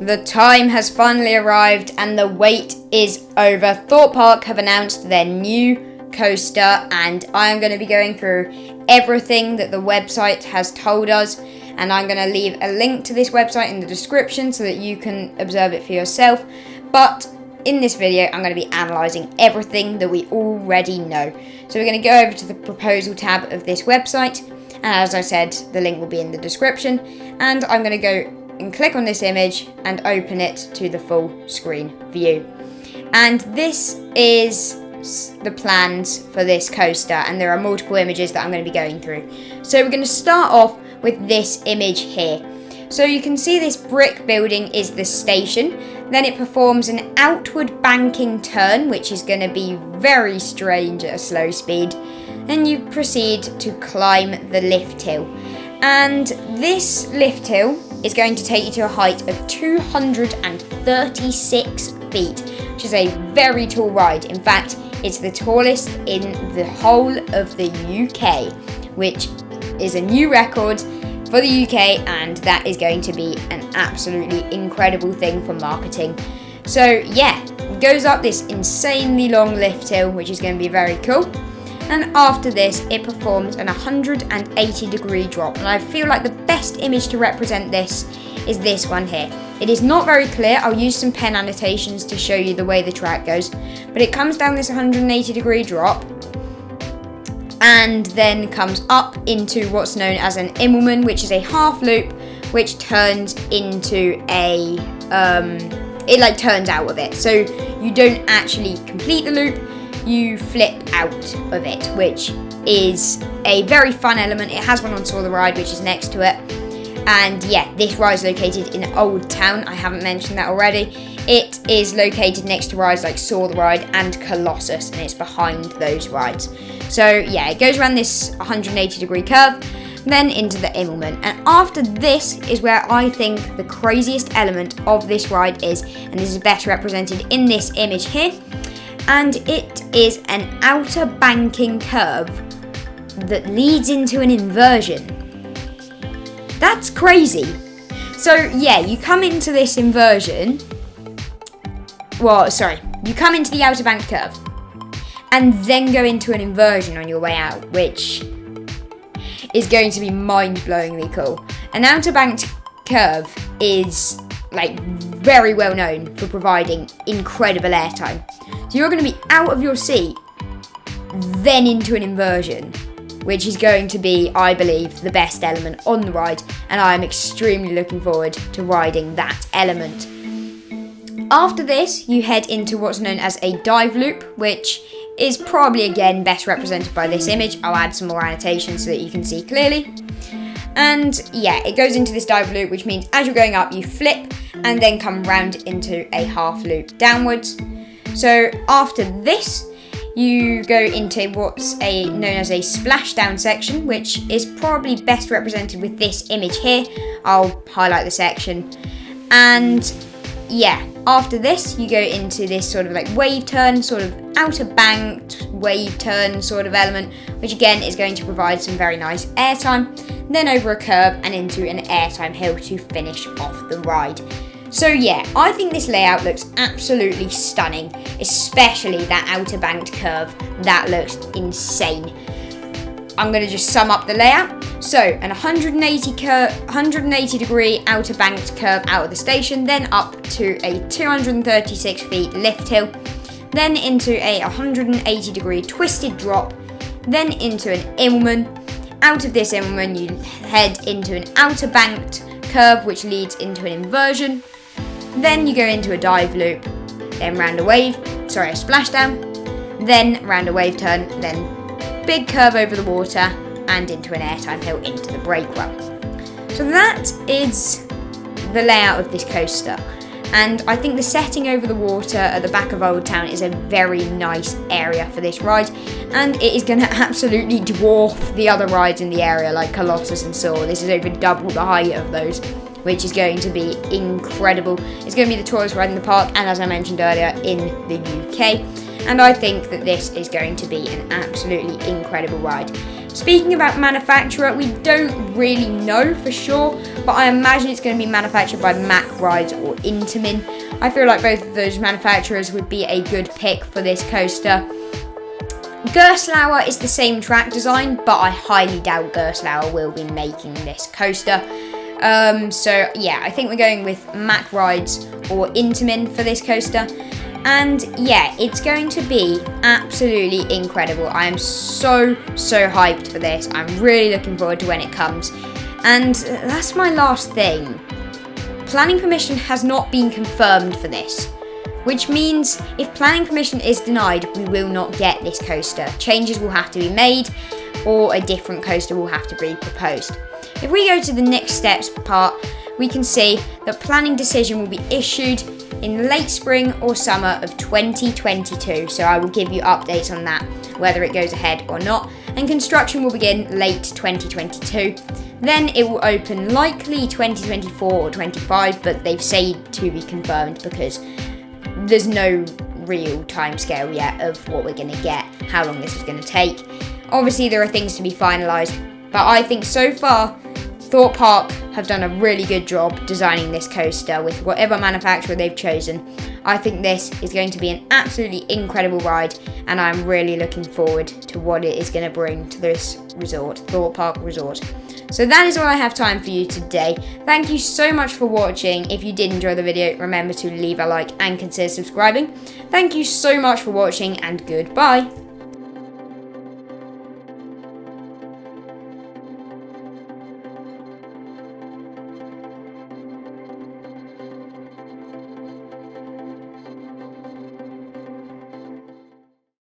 The time has finally arrived and the wait is over. Thorpe Park have announced their new coaster, and I'm going to be going through everything that the website has told us, and I'm going to leave a link to this website in the description so that you can observe it for yourself. But in this video, I'm going to be analysing everything that we already know. So we're going to go over to the proposal tab of this website, and as I said, the link will be in the description, and I'm going to go and click on this image and open it to the full screen view. And this is the plans for this coaster, and there are multiple images that I'm going to be going through. So we're going to start off with this image here. So you can see this brick building is the station. Then it performs an outward banking turn, which is going to be very strange at a slow speed. Then you proceed to climb the lift hill. And this lift hill is going to take you to a height of 236 feet, which is a very tall ride. In fact, it's the tallest in the whole of the UK, which is a new record for the UK, and that is going to be an absolutely incredible thing for marketing. So yeah, it goes up this insanely long lift hill, which is going to be very cool. And after this, it performs an 180-degree drop. And I feel like the best image to represent this is this one here. It is not very clear. I'll use some pen annotations to show you the way the track goes. But it comes down this 180-degree drop and then comes up into what's known as an Immelman, which is a half loop, which turns into a, it turns out of it. So you don't actually complete the loop, you flip out of it, which is a very fun element. It has one on Saw the Ride, which is next to it. And yeah, this ride is located in Old Town. I haven't mentioned that already. It is located next to rides like Saw the Ride and Colossus, and it's behind those rides. So yeah, it goes around this 180-degree curve, then into the Immelman. And after this is where I think the craziest element of this ride is, and this is best represented in this image here. And it is an outer banking curve that leads into an inversion. That's crazy. So yeah, you come into this inversion. You come into the outer bank curve and then go into an inversion on your way out, which is going to be mind-blowingly cool. An outer banked curve is very well known for providing incredible airtime. So you're going to be out of your seat, then into an inversion, which is going to be, I believe, the best element on the ride, and I am extremely looking forward to riding that element. After this, you head into what's known as a dive loop, which is probably again best represented by this image. I'll add some more annotations so that you can see clearly. And yeah, it goes into this dive loop, which means as you're going up, you flip and then come round into a half loop downwards. So after this, you go into what's known as a splashdown section, which is probably best represented with this image here. I'll highlight the section. And yeah, after this, you go into this sort of wave turn, sort of outer banked wave turn sort of element, which again is going to provide some very nice airtime. Then over a curve and into an airtime hill to finish off the ride. So yeah, I think this layout looks absolutely stunning, especially that outer banked curve. That looks insane. I'm going to just sum up the layout. So an 180 degree outer banked curve out of the station, then up to a 236 feet lift hill, then into a 180 degree twisted drop, then into an Immelman. Out of this Immelman, you head into an outer banked curve, which leads into an inversion. Then you go into a dive loop, then round a splashdown, then round a wave turn, then big curve over the water, and into an airtime hill into the brake run. So that is the layout of this coaster. And I think the setting over the water at the back of Old Town is a very nice area for this ride, and it is going to absolutely dwarf the other rides in the area like Colossus and Saw. This is over double the height of those, which is going to be incredible. It's going to be the tallest ride in the park, and as I mentioned earlier, in the UK. And I think that this is going to be an absolutely incredible ride. Speaking about manufacturer, we don't really know for sure, but I imagine it's going to be manufactured by Mack Rides or Intamin. I feel like both of those manufacturers would be a good pick for this coaster. Gerstlauer is the same track design, but I highly doubt Gerstlauer will be making this coaster. So yeah, I think we're going with Mack Rides or Intamin for this coaster. And yeah, it's going to be absolutely incredible. I am so hyped for this. I'm really looking forward to when it comes. And that's my last thing. Planning permission has not been confirmed for this, which means if planning permission is denied, we will not get this coaster. Changes will have to be made, or a different coaster will have to be proposed. If we go to the next steps part, we can see that planning decision will be issued in late spring or summer of 2022. So I will give you updates on that, whether it goes ahead or not. And construction will begin late 2022. Then it will open likely 2024 or 25, but they've said to be confirmed because there's no real timescale yet of what we're going to get, how long this is going to take. Obviously, there are things to be finalised, but I think so far, Thorpe Park have done a really good job designing this coaster with whatever manufacturer they've chosen. I think this is going to be an absolutely incredible ride, and I'm really looking forward to what it is going to bring to this resort, Thorpe Park Resort. So that is all I have time for you today. Thank you so much for watching. If you did enjoy the video, remember to leave a like and consider subscribing. Thank you so much for watching, and goodbye.